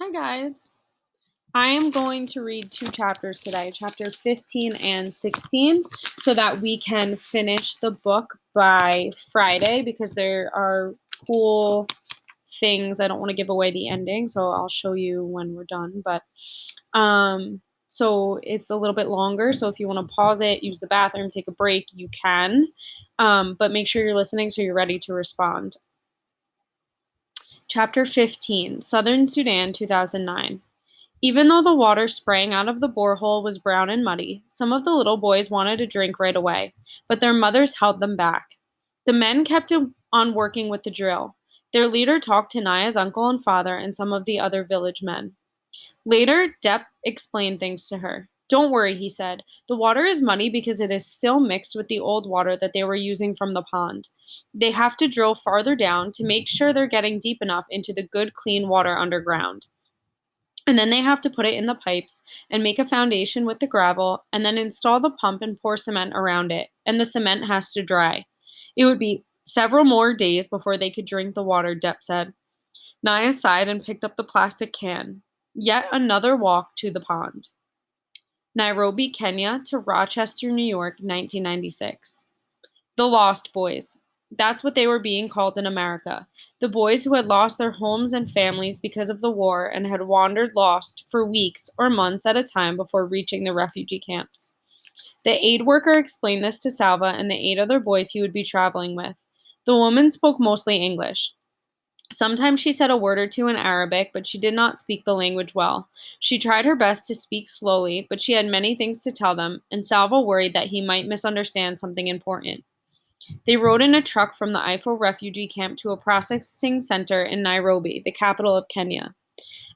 Hi, guys. I am going to read two chapters today, chapter 15 and 16, so that we can finish the book by Friday because there are cool things. I don't want to give away the ending, so I'll show you when we're done. So it's a little bit longer. So if you want to pause it, use the bathroom, take a break, you can. But make sure you're listening so you're ready to respond. Chapter 15, Southern Sudan, 2009. Even though the water spraying out of the borehole was brown and muddy, some of the little boys wanted to drink right away, but their mothers held them back. The men kept on working with the drill. Their leader talked to Naya's uncle and father and some of the other village men. Later, Depp explained things to her. Don't worry, he said. The water is muddy because it is still mixed with the old water that they were using from the pond. They have to drill farther down to make sure they're getting deep enough into the good, clean water underground. And then they have to put it in the pipes and make a foundation with the gravel and then install the pump and pour cement around it. And the cement has to dry. It would be several more days before they could drink the water, Depp said. Naya sighed and picked up the plastic can. Yet another walk to the pond. Nairobi, Kenya to Rochester, New York, 1996. The Lost Boys. That's what they were being called in America. The boys who had lost their homes and families because of the war and had wandered lost for weeks or months at a time before reaching the refugee camps. The aid worker explained this to Salva and the 8 other boys he would be traveling with. The woman spoke mostly English. Sometimes she said a word or two in Arabic, but she did not speak the language well. She tried her best to speak slowly, but she had many things to tell them, and Salva worried that he might misunderstand something important. They rode in a truck from the Ifo refugee camp to a processing center in Nairobi, the capital of Kenya.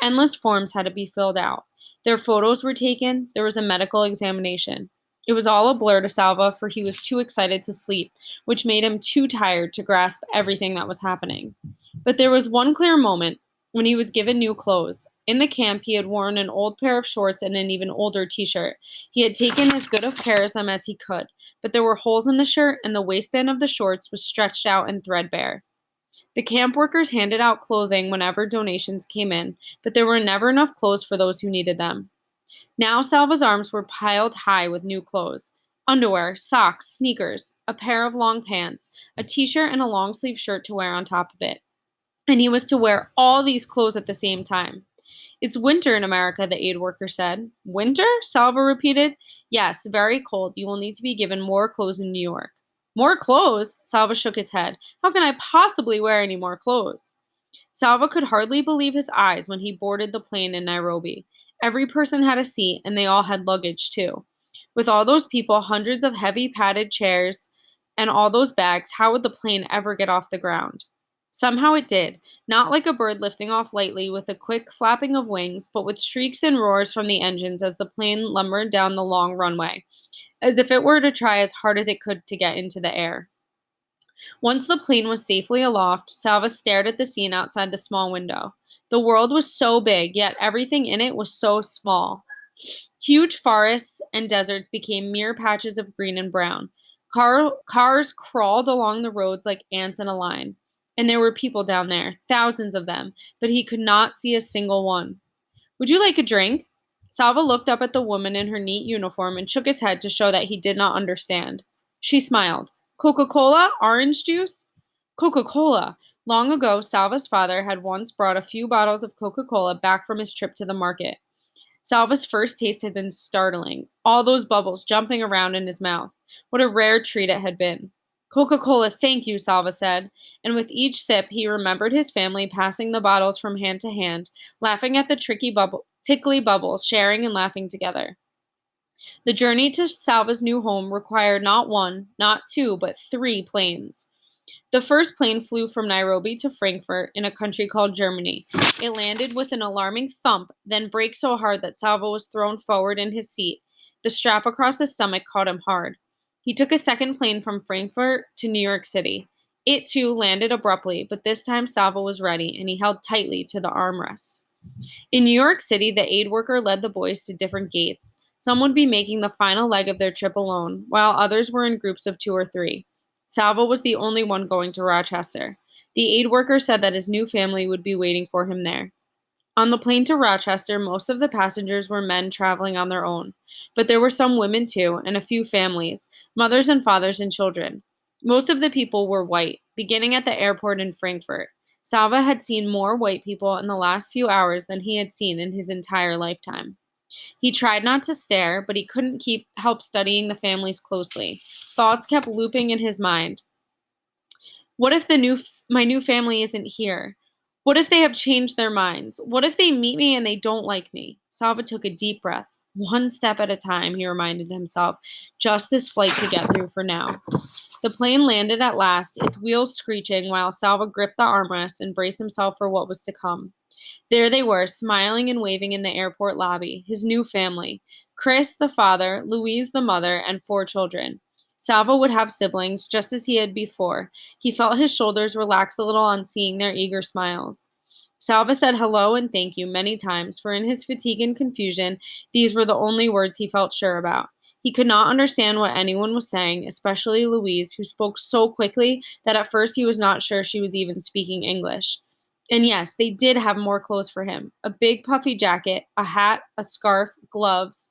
Endless forms had to be filled out. Their photos were taken. There was a medical examination. It was all a blur to Salva, for he was too excited to sleep, which made him too tired to grasp everything that was happening. But there was one clear moment when he was given new clothes. In the camp, he had worn an old pair of shorts and an even older t-shirt. He had taken as good of care of them as he could, but there were holes in the shirt, and the waistband of the shorts was stretched out and threadbare. The camp workers handed out clothing whenever donations came in, but there were never enough clothes for those who needed them. Now Salva's arms were piled high with new clothes. Underwear, socks, sneakers, a pair of long pants, a t-shirt and a long-sleeve shirt to wear on top of it. And he was to wear all these clothes at the same time. It's winter in America, the aid worker said. Winter? Salva repeated. Yes, very cold. You will need to be given more clothes in New York. More clothes? Salva shook his head. How can I possibly wear any more clothes? Salva could hardly believe his eyes when he boarded the plane in Nairobi. Every person had a seat, and they all had luggage, too. With all those people, hundreds of heavy padded chairs, and all those bags, how would the plane ever get off the ground? Somehow it did, not like a bird lifting off lightly with a quick flapping of wings, but with shrieks and roars from the engines as the plane lumbered down the long runway, as if it were to try as hard as it could to get into the air. Once the plane was safely aloft, Salva stared at the scene outside the small window. The world was so big, yet everything in it was so small. Huge forests and deserts became mere patches of green and brown. Cars crawled along the roads like ants in a line. And there were people down there, thousands of them, but he could not see a single one. Would you like a drink? Salva looked up at the woman in her neat uniform and shook his head to show that he did not understand. She smiled. Coca-Cola? Orange juice? Coca-Cola. Long ago, Salva's father had once brought a few bottles of Coca-Cola back from his trip to the market. Salva's first taste had been startling, all those bubbles jumping around in his mouth. What a rare treat it had been. Coca-Cola, thank you, Salva said, and with each sip he remembered his family passing the bottles from hand to hand, laughing at the tickly bubbles, sharing and laughing together. The journey to Salva's new home required not one, not two, but 3 planes. The first plane flew from Nairobi to Frankfurt in a country called Germany. It landed with an alarming thump, then braked so hard that Salva was thrown forward in his seat. The strap across his stomach caught him hard. He took a second plane from Frankfurt to New York City. It, too, landed abruptly, but this time Salva was ready, and he held tightly to the armrests. In New York City, the aid worker led the boys to different gates. Some would be making the final leg of their trip alone, while others were in groups of 2 or 3. Salva was the only one going to Rochester. The aid worker said that his new family would be waiting for him there. On the plane to Rochester, most of the passengers were men traveling on their own, but there were some women too, and a few families, mothers and fathers and children. Most of the people were white, beginning at the airport in Frankfurt. Salva had seen more white people in the last few hours than he had seen in his entire lifetime. He tried not to stare, but he couldn't keep help studying the families closely. Thoughts kept looping in his mind. What if my new family isn't here? What if they have changed their minds? What if they meet me and they don't like me? Salva took a deep breath. One step at a time, he reminded himself. Just this flight to get through for now. The plane landed at last, its wheels screeching, while Salva gripped the armrest and braced himself for what was to come. There they were, smiling and waving in the airport lobby, his new family. Chris, the father, Louise, the mother, and 4 children. Salva would have siblings, just as he had before. He felt his shoulders relax a little on seeing their eager smiles. Salva said hello and thank you many times, for in his fatigue and confusion, these were the only words he felt sure about. He could not understand what anyone was saying, especially Louise, who spoke so quickly that at first he was not sure she was even speaking English. And yes, they did have more clothes for him: a big puffy jacket, a hat, a scarf, gloves.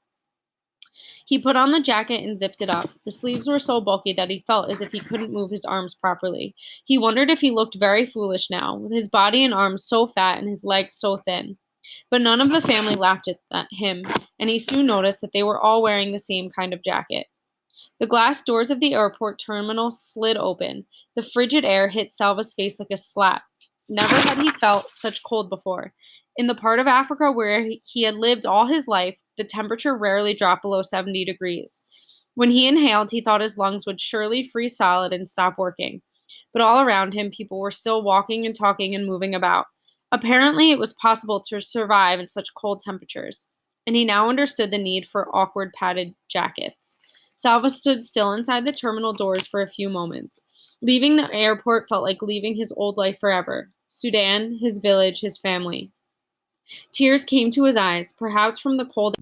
He put on the jacket and zipped it up. The sleeves were so bulky that he felt as if he couldn't move his arms properly. He wondered if he looked very foolish now, with his body and arms so fat and his legs so thin. But none of the family laughed at him, and he soon noticed that they were all wearing the same kind of jacket. The glass doors of the airport terminal slid open. The frigid air hit Salva's face like a slap. Never had he felt such cold before. In the part of Africa where he had lived all his life, the temperature rarely dropped below 70 degrees. When he inhaled, he thought his lungs would surely freeze solid and stop working. But all around him, people were still walking and talking and moving about. Apparently, it was possible to survive in such cold temperatures, and he now understood the need for awkward padded jackets. Salva stood still inside the terminal doors for a few moments. Leaving the airport felt like leaving his old life forever. Sudan, his village, his family. Tears came to his eyes, perhaps from the cold.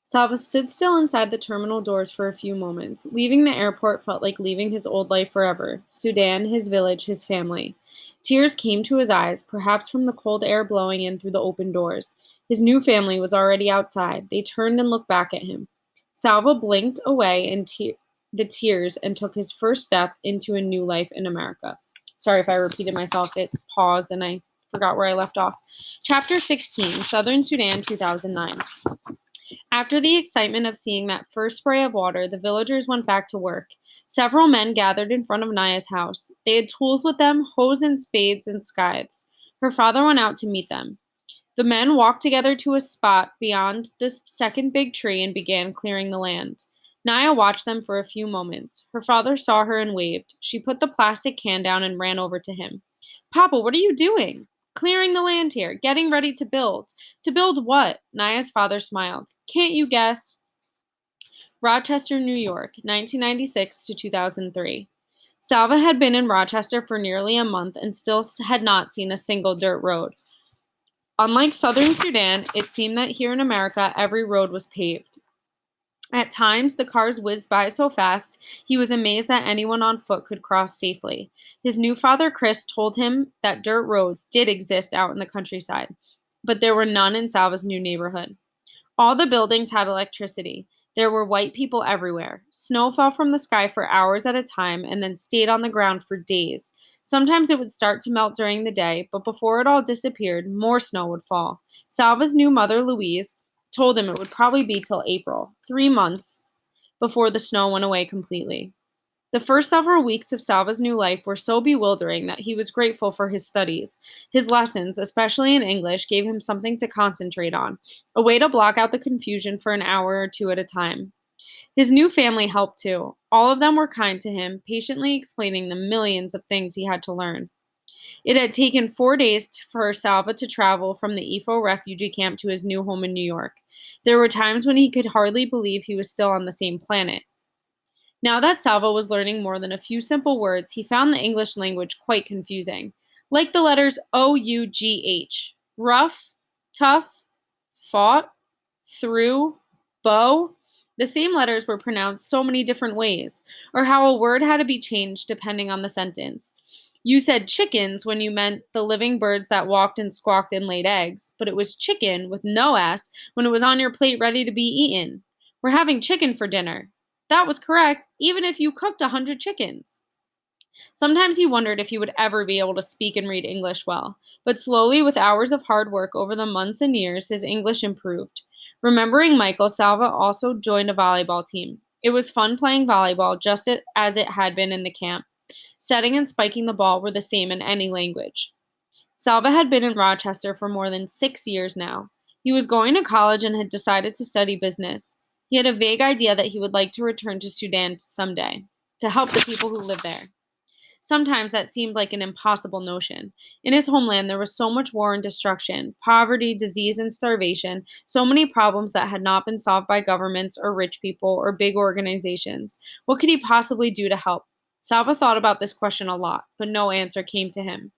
Salva stood still inside the terminal doors for a few moments. Leaving the airport felt like leaving his old life forever. Sudan, his village, his family. Tears came to his eyes, perhaps from the cold air blowing in through the open doors. His new family was already outside. They turned and looked back at him. Salva blinked away in the tears and took his first step into a new life in America. Sorry if I repeated myself. It paused and I forgot where I left off. Chapter 16, Southern Sudan, 2009. After the excitement of seeing that first spray of water, the villagers went back to work. Several men gathered in front of Naya's house. They had tools with them, hoes and spades and scythes. Her father went out to meet them. The men walked together to a spot beyond the second big tree and began clearing the land. Naya watched them for a few moments. Her father saw her and waved. She put the plastic can down and ran over to him. Papa, what are you doing? Clearing the land here, getting ready to build. To build what? Naya's father smiled. Can't you guess? Rochester, New York, 1996 to 2003. Salva had been in Rochester for nearly a month and still had not seen a single dirt road. Unlike southern Sudan, it seemed that here in America every road was paved. At times, the cars whizzed by so fast, he was amazed that anyone on foot could cross safely. His new father, Chris, told him that dirt roads did exist out in the countryside, but there were none in Salva's new neighborhood. All the buildings had electricity. There were white people everywhere. Snow fell from the sky for hours at a time and then stayed on the ground for days. Sometimes it would start to melt during the day, but before it all disappeared, more snow would fall. Salva's new mother, Louise, told him it would probably be till April, 3 months before the snow went away completely. The first several weeks of Salva's new life were so bewildering that he was grateful for his studies. His lessons, especially in English, gave him something to concentrate on, a way to block out the confusion for an hour or two at a time. His new family helped too. All of them were kind to him, patiently explaining the millions of things he had to learn. It had taken 4 days for Salva to travel from the Ifo refugee camp to his new home in New York. There were times when he could hardly believe he was still on the same planet. Now that Salva was learning more than a few simple words, he found the English language quite confusing. Like the letters O-U-G-H. Rough, tough, fought, through, bow. The same letters were pronounced so many different ways, or how a word had to be changed depending on the sentence. You said chickens when you meant the living birds that walked and squawked and laid eggs, but it was chicken with no S when it was on your plate ready to be eaten. We're having chicken for dinner. That was correct, even if you cooked 100 chickens. Sometimes he wondered if he would ever be able to speak and read English well, but slowly, with hours of hard work over the months and years, his English improved. Remembering Michael, Salva also joined a volleyball team. It was fun playing volleyball just as it had been in the camp. Setting and spiking the ball were the same in any language. Salva had been in Rochester for more than 6 years now. He was going to college and had decided to study business. He had a vague idea that he would like to return to Sudan someday to help the people who live there. Sometimes that seemed like an impossible notion. In his homeland, there was so much war and destruction, poverty, disease, and starvation, so many problems that had not been solved by governments or rich people or big organizations. What could he possibly do to help? Salva thought about this question a lot, but no answer came to him.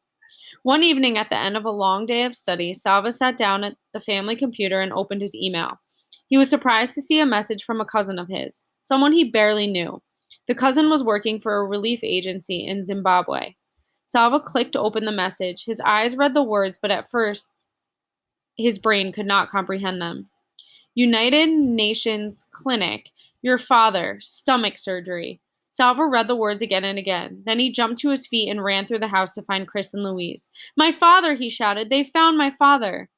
One evening at the end of a long day of study, Salva sat down at the family computer and opened his email. He was surprised to see a message from a cousin of his, someone he barely knew. The cousin was working for a relief agency in Zimbabwe. Salva clicked to open the message. His eyes read the words, but at first his brain could not comprehend them. United Nations Clinic, your father, stomach surgery. Salva read the words again and again. Then he jumped to his feet and ran through the house to find Chris and Louise. My father, he shouted. They found my father.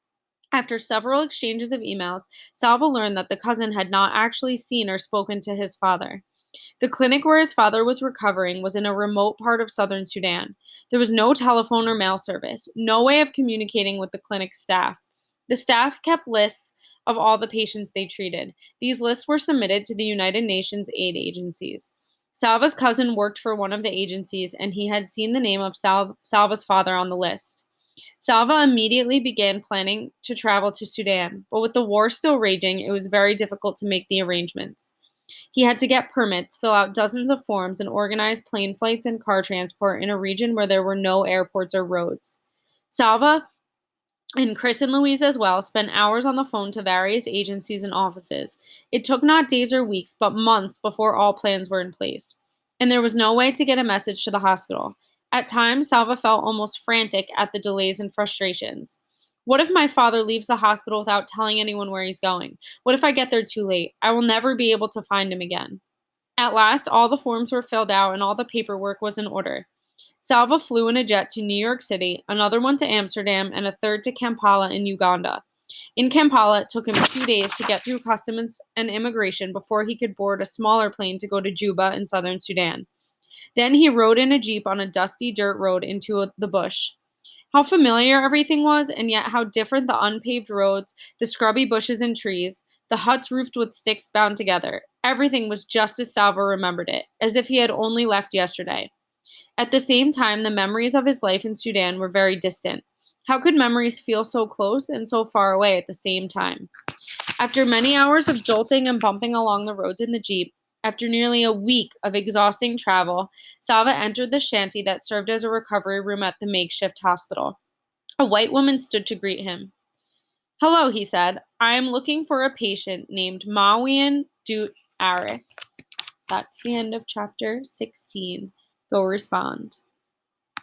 After several exchanges of emails, Salva learned that the cousin had not actually seen or spoken to his father. The clinic where his father was recovering was in a remote part of southern Sudan. There was no telephone or mail service, no way of communicating with the clinic staff. The staff kept lists of all the patients they treated. These lists were submitted to the United Nations aid agencies. Salva's cousin worked for one of the agencies, and he had seen the name of Salva's father on the list. Salva immediately began planning to travel to Sudan, but with the war still raging, it was very difficult to make the arrangements. He had to get permits, fill out dozens of forms, and organize plane flights and car transport in a region where there were no airports or roads. Salva and Chris and Louise as well spent hours on the phone to various agencies and offices. It took not days or weeks, but months before all plans were in place. And there was no way to get a message to the hospital. At times, Salva felt almost frantic at the delays and frustrations. What if my father leaves the hospital without telling anyone where he's going? What if I get there too late? I will never be able to find him again. At last, all the forms were filled out and all the paperwork was in order. Salva flew in a jet to New York City, another one to Amsterdam, and a third to Kampala in Uganda. In Kampala, it took him 2 days to get through customs and immigration before he could board a smaller plane to go to Juba in southern Sudan. Then he rode in a jeep on a dusty dirt road into the bush. How familiar everything was, and yet how different the unpaved roads, the scrubby bushes and trees, the huts roofed with sticks bound together. Everything was just as Salva remembered it, as if he had only left yesterday. At the same time, the memories of his life in Sudan were very distant. How could memories feel so close and so far away at the same time? After many hours of jolting and bumping along the roads in the Jeep, after nearly a week of exhausting travel, Salva entered the shanty that served as a recovery room at the makeshift hospital. A white woman stood to greet him. Hello, he said. I am looking for a patient named Mawian Dut Arik. That's the end of chapter 16. Go respond.